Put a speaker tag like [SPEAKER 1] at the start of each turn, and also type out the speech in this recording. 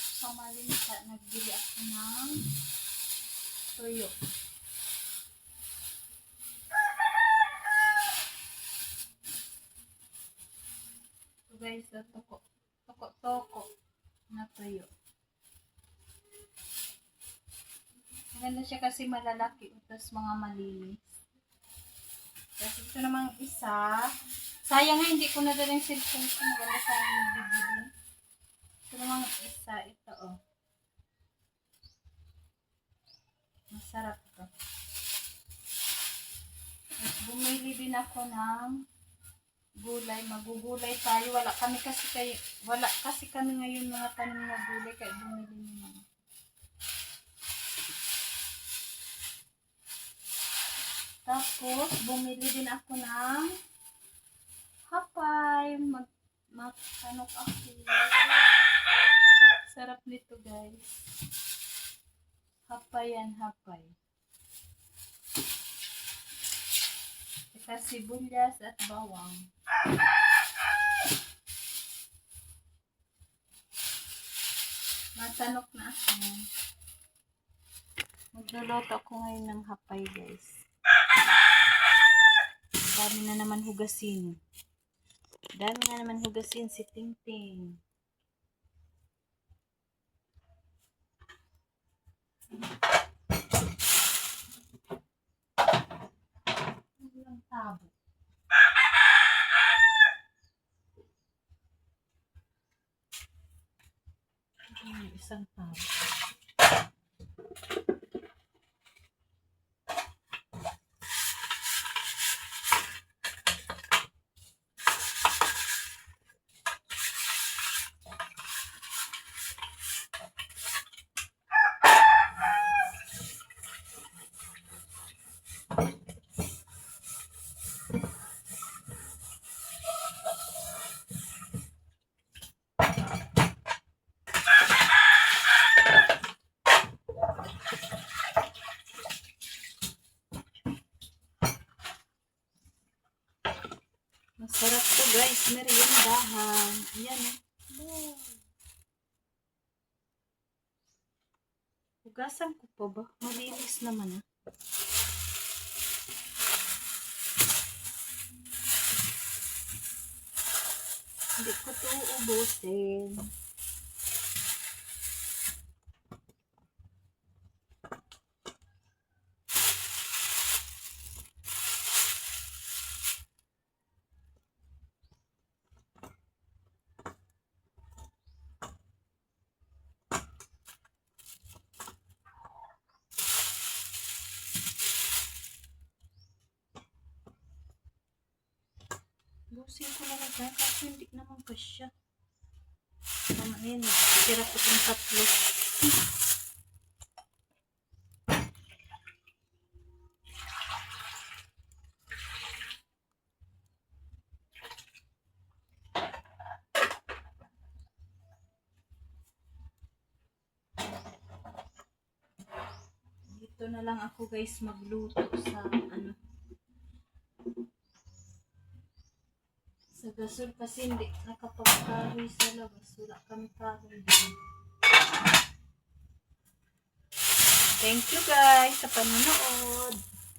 [SPEAKER 1] sa malinsa, nagbili ako ng tuyo. So guys, toko na tuyo. Maganda siya kasi malalaki, tapos mga malinis. Kasi ito namang isa, sayang nga hindi ko nadala yung cellphone ko, maganda sana yung bibili. Ito namang isa, ito oh. Masarap to. Tapos bumili din ako ng gulay, magugulay tayo. Wala kasi kami ngayon mga tanim na gulay, kaya bumili naman. Tapos, bumili din ako ng hapay. Magkanok ako. Sarap nito, guys. Hapay yan, hapay. Ito sibuyas at bawang. Matanok na ako. Magluluto ako ngayon ng hapay, guys. Dami na naman hugasin. Dami na naman hugasin si Tingting. Walang tabo. Isang tabo. Masarap to guys, meriendahan. Ayan oh. Hugasan ko pa ba? Malinis naman ah. Hindi ko ito uubusin. Busin ko na lang kaya kasi hindi naman pa siya. Tama na yun. Sira ko itong tatlo. Dito na lang ako guys magluto sa ano. Sa gasol kasi hindi nakapagkahoy sa labas. Wala kami kahoy din. Thank you guys sa panonood.